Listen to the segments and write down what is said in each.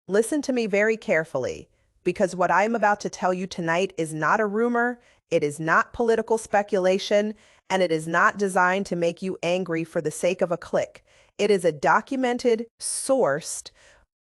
Listen to me very carefully, because what I'm about to tell you tonight is not a rumor, it is not political speculation, and it is not designed to make you angry for the sake of a click. It is a documented, sourced,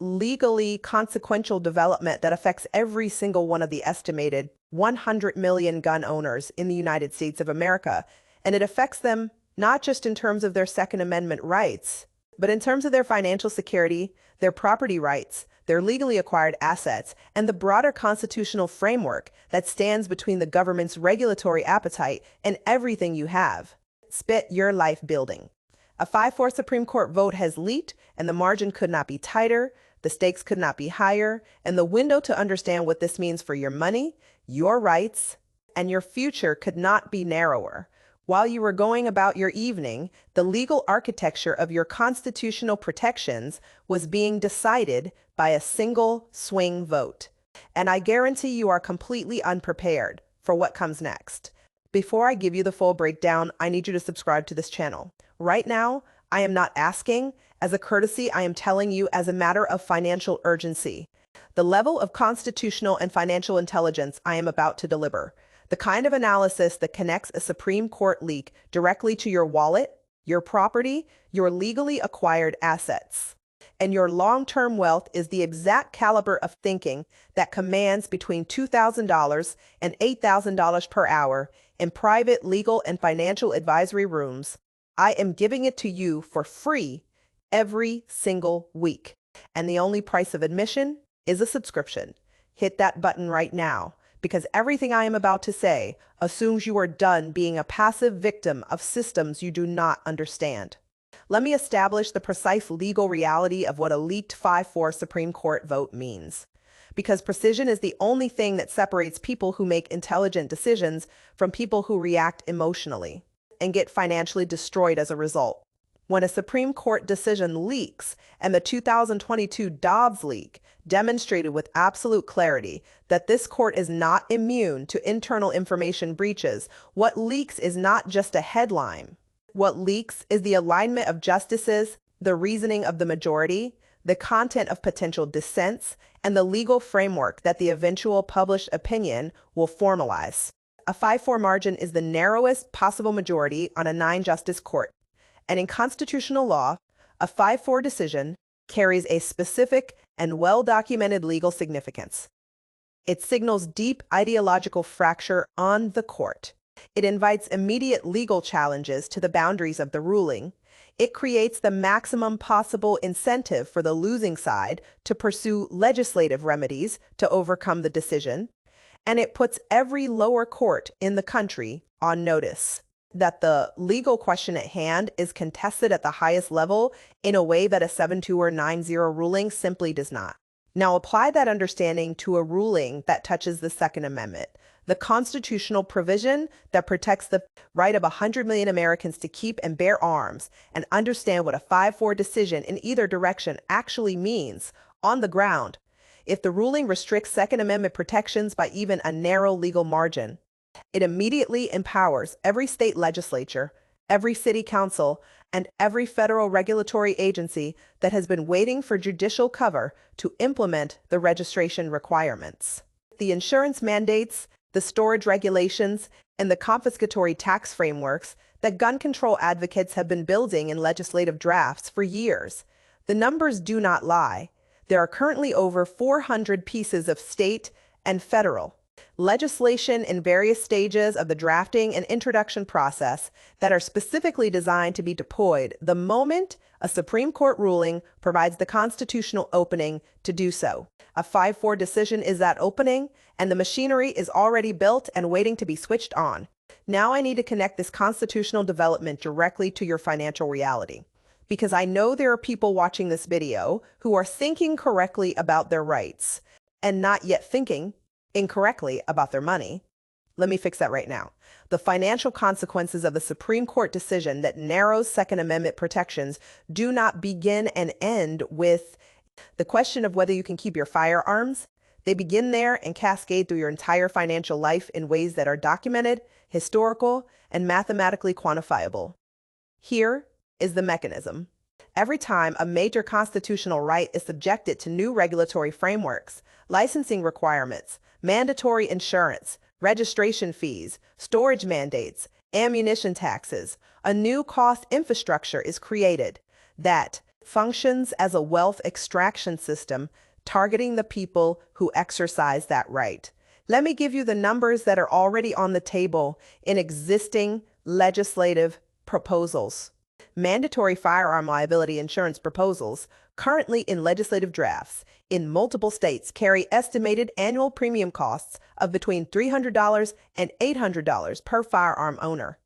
legally consequential development that affects every single one of the estimated 100 million gun owners in the United States of America. And it affects them not just in terms of their Second Amendment rights, but in terms of their financial security, their property rights, their legally acquired assets, and the broader constitutional framework that stands between the government's regulatory appetite and everything you have. Spit your life building. A 5-4 Supreme Court vote has leaked, and the margin could not be tighter, the stakes could not be higher, and the window to understand what this means for your money, your rights, and your future could not be narrower. While you were going about your evening, the legal architecture of your constitutional protections was being decided by a single swing vote. And I guarantee you are completely unprepared for what comes next. Before I give you the full breakdown, I need you to subscribe to this channel. Right now, I am not asking. As a courtesy, I am telling you as a matter of financial urgency. The level of constitutional and financial intelligence I am about to deliver. The kind of analysis that connects a Supreme Court leak directly to your wallet, your property, your legally acquired assets. And your long-term wealth is the exact caliber of thinking that commands between $2,000 and $8,000 per hour in private legal and financial advisory rooms. I am giving it to you for free every single week. And the only price of admission is a subscription. Hit that button right now, because everything I am about to say assumes you are done being a passive victim of systems you do not understand. Let me establish the precise legal reality of what a leaked 5-4 Supreme Court vote means. Because precision is the only thing that separates people who make intelligent decisions from people who react emotionally and get financially destroyed as a result. When a Supreme Court decision leaks, and the 2022 Dobbs leak demonstrated with absolute clarity that this court is not immune to internal information breaches, what leaks is not just a headline. What leaks is the alignment of justices, the reasoning of the majority, the content of potential dissents, and the legal framework that the eventual published opinion will formalize. A 5-4 margin is the narrowest possible majority on a 9-justice court. And in constitutional law, a 5-4 decision carries a specific and well-documented legal significance. It signals deep ideological fracture on the court. It invites immediate legal challenges to the boundaries of the ruling. It creates the maximum possible incentive for the losing side to pursue legislative remedies to overcome the decision. And it puts every lower court in the country on notice that the legal question at hand is contested at the highest level in a way that a 7-2 or 9-0 ruling simply does not. Now apply that understanding to a ruling that touches the Second Amendment, the constitutional provision that protects the right of 100 million Americans to keep and bear arms, and understand what a 5-4 decision in either direction actually means on the ground. If the ruling restricts Second Amendment protections by even a narrow legal margin, it immediately empowers every state legislature, every city council, and every federal regulatory agency that has been waiting for judicial cover to implement the registration requirements. The insurance mandates, the storage regulations, and the confiscatory tax frameworks that gun control advocates have been building in legislative drafts for years. The numbers do not lie. There are currently over 400 pieces of state and federal legislation in various stages of the drafting and introduction process that are specifically designed to be deployed the moment a Supreme Court ruling provides the constitutional opening to do so. A 5-4 decision is that opening, and the machinery is already built and waiting to be switched on. Now I need to connect this constitutional development directly to your financial reality, because I know there are people watching this video who are thinking correctly about their rights and not yet thinking incorrectly about their money. Let me fix that right now. The financial consequences of the Supreme Court decision that narrows Second Amendment protections do not begin and end with the question of whether you can keep your firearms. They begin there and cascade through your entire financial life in ways that are documented, historical, and mathematically quantifiable. Here is the mechanism. Every time a major constitutional right is subjected to new regulatory frameworks, licensing requirements, mandatory insurance, registration fees, storage mandates, ammunition taxes, a new cost infrastructure is created that functions as a wealth extraction system targeting the people who exercise that right. Let me give you the numbers that are already on the table in existing legislative proposals. Mandatory firearm liability insurance proposals, currently in legislative drafts, in multiple states carry estimated annual premium costs of between $300 and $800 per firearm owner.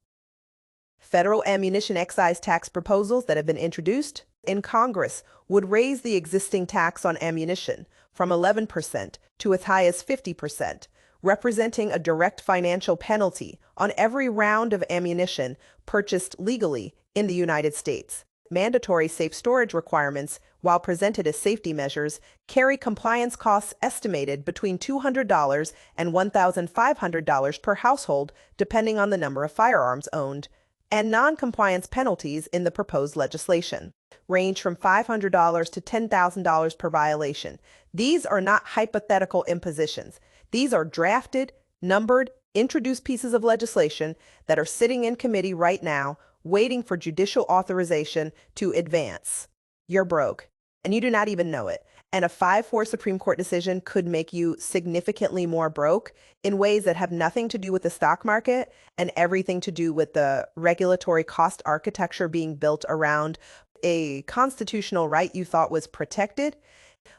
Federal ammunition excise tax proposals that have been introduced in Congress would raise the existing tax on ammunition from 11% to as high as 50%, representing a direct financial penalty on every round of ammunition purchased legally in the United States. Mandatory safe storage requirements, while presented as safety measures, carry compliance costs estimated between $200 and $1,500 per household, depending on the number of firearms owned, and non-compliance penalties in the proposed legislation range from $500 to $10,000 per violation. These are not hypothetical impositions. These are drafted, numbered, introduced pieces of legislation that are sitting in committee right now, waiting for judicial authorization to advance. You're broke, and you do not even know it. And a 5-4 Supreme Court decision could make you significantly more broke in ways that have nothing to do with the stock market and everything to do with the regulatory cost architecture being built around a constitutional right you thought was protected.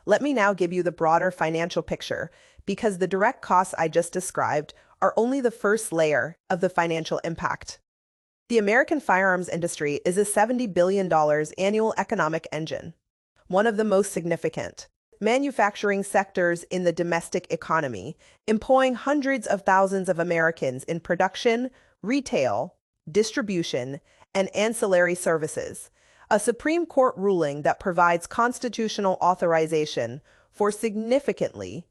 Let me now give you the broader financial picture, because the direct costs I just described are only the first layer of the financial impact. The American firearms industry is a $70 billion annual economic engine, one of the most significant manufacturing sectors in the domestic economy, employing hundreds of thousands of Americans in production, retail, distribution, and ancillary services. A Supreme Court ruling that provides constitutional authorization for significantly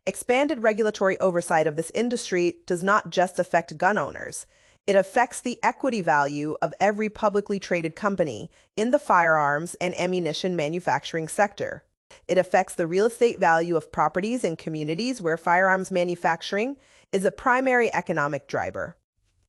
expanded regulatory oversight of this industry does not just affect gun owners. It affects the equity value of every publicly traded company in the firearms and ammunition manufacturing sector. It affects the real estate value of properties in communities where firearms manufacturing is a primary economic driver.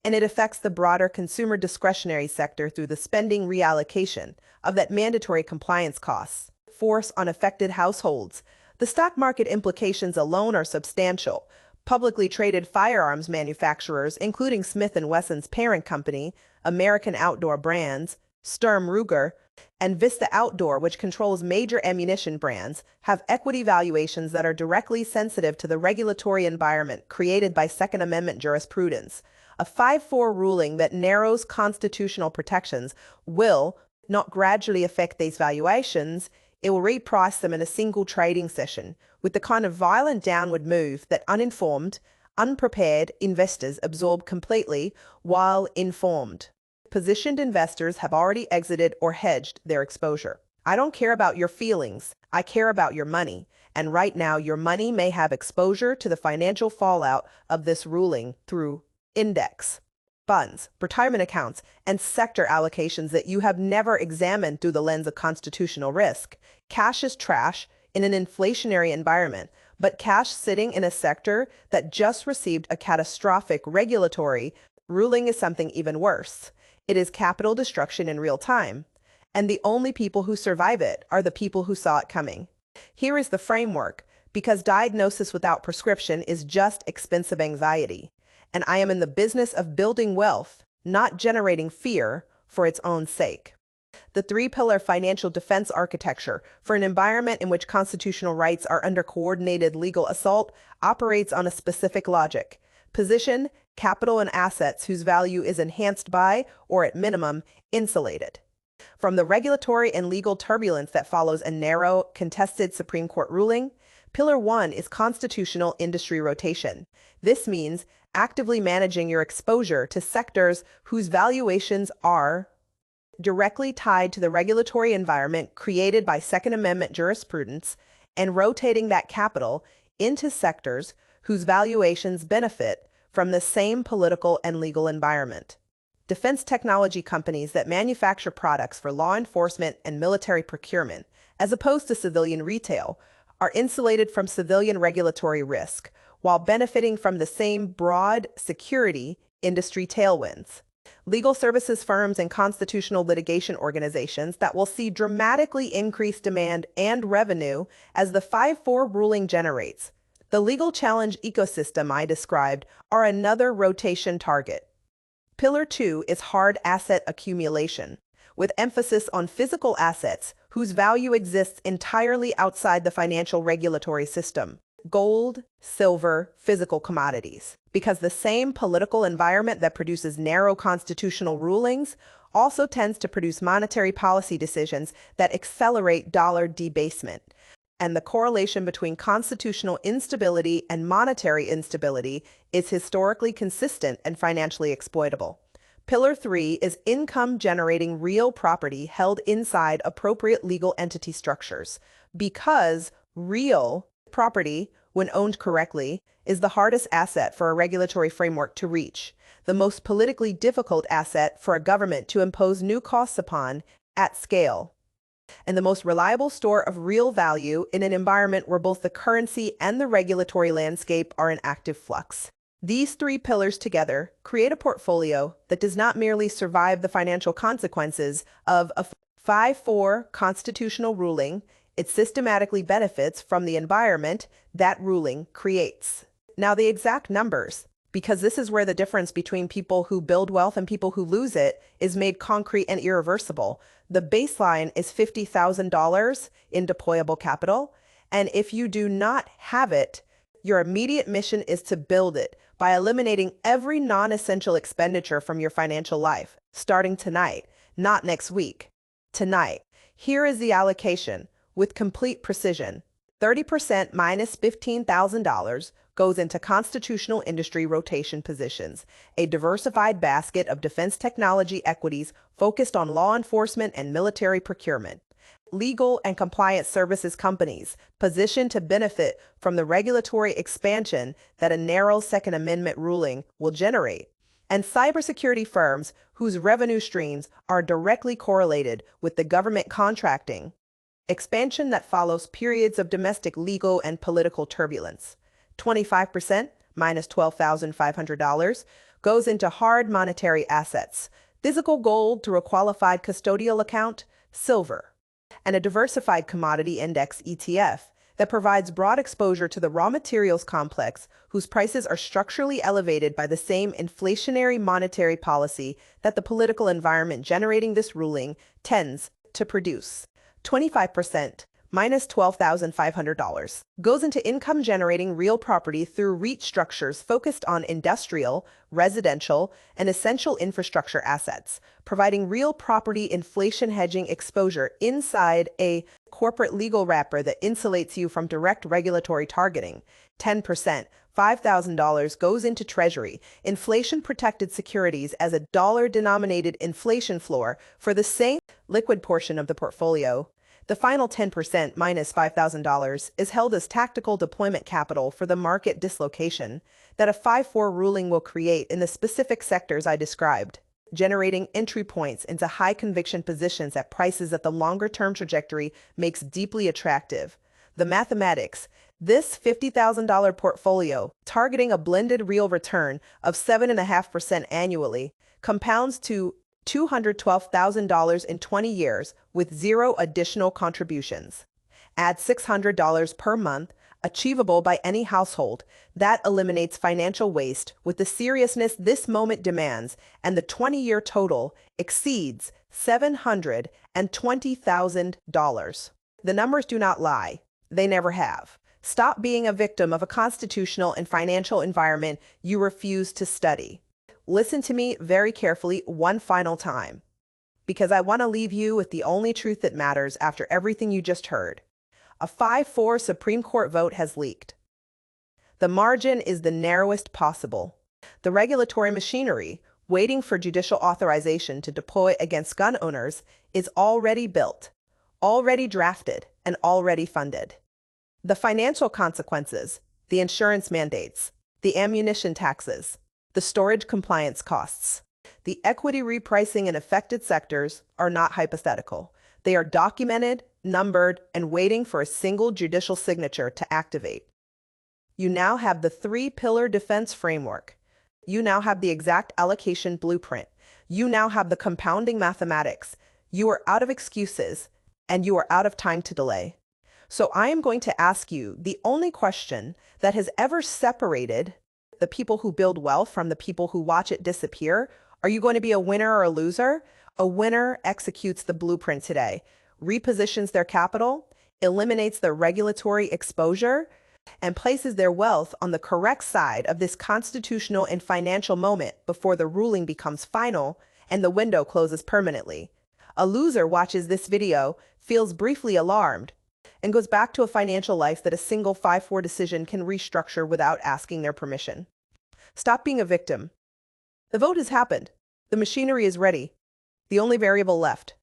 And it affects the broader consumer discretionary sector through the spending reallocation of that mandatory compliance costs force on affected households. The stock market implications alone are substantial. Publicly traded firearms manufacturers, including Smith & Wesson's parent company, American Outdoor Brands, Sturm Ruger, and Vista Outdoor, which controls major ammunition brands, have equity valuations that are directly sensitive to the regulatory environment created by Second Amendment jurisprudence. A 5-4 ruling that narrows constitutional protections will not gradually affect these valuations. It will reprice them in a single trading session, with the kind of violent downward move that uninformed, unprepared investors absorb completely, while informed, positioned investors have already exited or hedged their exposure. I don't care about your feelings. I care about your money. And right now, your money may have exposure to the financial fallout of this ruling through index funds, retirement accounts, and sector allocations that you have never examined through the lens of constitutional risk. Cash is trash in an inflationary environment, but cash sitting in a sector that just received a catastrophic regulatory ruling is something even worse. It is capital destruction in real time, and the only people who survive it are the people who saw it coming. Here is the framework, because diagnosis without prescription is just expensive anxiety. And I am in the business of building wealth, not generating fear for its own sake. The 3-pillar financial defense architecture for an environment in which constitutional rights are under coordinated legal assault operates on a specific logic. Position, capital, and assets whose value is enhanced by, or at minimum, insulated from the regulatory and legal turbulence that follows a narrow, contested Supreme Court ruling. Pillar 1 is constitutional industry rotation. This means actively managing your exposure to sectors whose valuations are directly tied to the regulatory environment created by Second Amendment jurisprudence and rotating that capital into sectors whose valuations benefit from the same political and legal environment. defense technology companies that manufacture products for law enforcement and military procurement, as opposed to civilian retail, are insulated from civilian regulatory risk, while benefiting from the same broad security industry tailwinds. Legal services firms and constitutional litigation organizations that will see dramatically increased demand and revenue as the 5-4 ruling generates. The legal challenge ecosystem I described are another rotation target. Pillar 2 is hard asset accumulation, with emphasis on physical assets whose value exists entirely outside the financial regulatory system. Gold, silver, physical commodities. Because the same political environment that produces narrow constitutional rulings also tends to produce monetary policy decisions that accelerate dollar debasement. And the correlation between constitutional instability and monetary instability is historically consistent and financially exploitable. Pillar 3 is income generating real property held inside appropriate legal entity structures, because real property, when owned correctly, is the hardest asset for a regulatory framework to reach, the most politically difficult asset for a government to impose new costs upon at scale, and the most reliable store of real value in an environment where both the currency and the regulatory landscape are in active flux. These three pillars together create a portfolio that does not merely survive the financial consequences of a 5-4 constitutional ruling. It systematically benefits from the environment that ruling creates. Now, the exact numbers, because this is where the difference between people who build wealth and people who lose it is made concrete and irreversible. The baseline is $50,000 in deployable capital, and if you do not have it, your immediate mission is to build it by eliminating every non-essential expenditure from your financial life, starting tonight, not next week. Tonight. Here is the allocation. With complete precision, 30% minus $15,000 goes into constitutional industry rotation positions, a diversified basket of defense technology equities focused on law enforcement and military procurement. Legal and compliance services companies positioned to benefit from the regulatory expansion that a narrow Second Amendment ruling will generate. And cybersecurity firms whose revenue streams are directly correlated with the government contracting expansion that follows periods of domestic legal and political turbulence. 25% minus $12,500 goes into hard monetary assets, physical gold through a qualified custodial account, silver, and a diversified commodity index ETF that provides broad exposure to the raw materials complex whose prices are structurally elevated by the same inflationary monetary policy that the political environment generating this ruling tends to produce. 25% minus $12,500 goes into income-generating real property through REIT structures focused on industrial, residential, and essential infrastructure assets, providing real property inflation hedging exposure inside a corporate legal wrapper that insulates you from direct regulatory targeting. 10%, $5,000 goes into Treasury, inflation-protected securities as a dollar-denominated inflation floor for the same liquid portion of the portfolio. The final 10% minus $5,000 is held as tactical deployment capital for the market dislocation that a 5-4 ruling will create in the specific sectors I described, generating entry points into high-conviction positions at prices that the longer-term trajectory makes deeply attractive. The mathematics: this $50,000 portfolio, targeting a blended real return of 7.5% annually, compounds to $212,000 in 20 years with zero additional contributions. Add $600 per month, achievable by any household. That eliminates financial waste with the seriousness this moment demands, and the 20-year total exceeds $720,000. The numbers do not lie. They never have. Stop being a victim of a constitutional and financial environment you refuse to study. Listen to me very carefully one final time, because I want to leave you with the only truth that matters after everything you just heard. A 5-4 Supreme Court vote has leaked. The margin is the narrowest possible. The regulatory machinery, waiting for judicial authorization to deploy against gun owners, is already built, already drafted, and already funded. The financial consequences, the insurance mandates, the ammunition taxes, the storage compliance costs, The equity repricing in affected sectors are not hypothetical. They are documented, numbered, and waiting for a single judicial signature to activate. You now have the three-pillar defense framework. You now have the exact allocation blueprint. You now have the compounding mathematics. You are out of excuses, and you are out of time to delay. So I am going to ask you the only question that has ever separated the people who build wealth from the people who watch it disappear. Are you going to be a winner or a loser? A winner executes the blueprint today, repositions their capital, eliminates their regulatory exposure, and places their wealth on the correct side of this constitutional and financial moment before the ruling becomes final and the window closes permanently. A loser watches this video, feels briefly alarmed, and goes back to a financial life that a single 5-4 decision can restructure without asking their permission. Stop being a victim. The vote has happened. The machinery is ready. The only variable left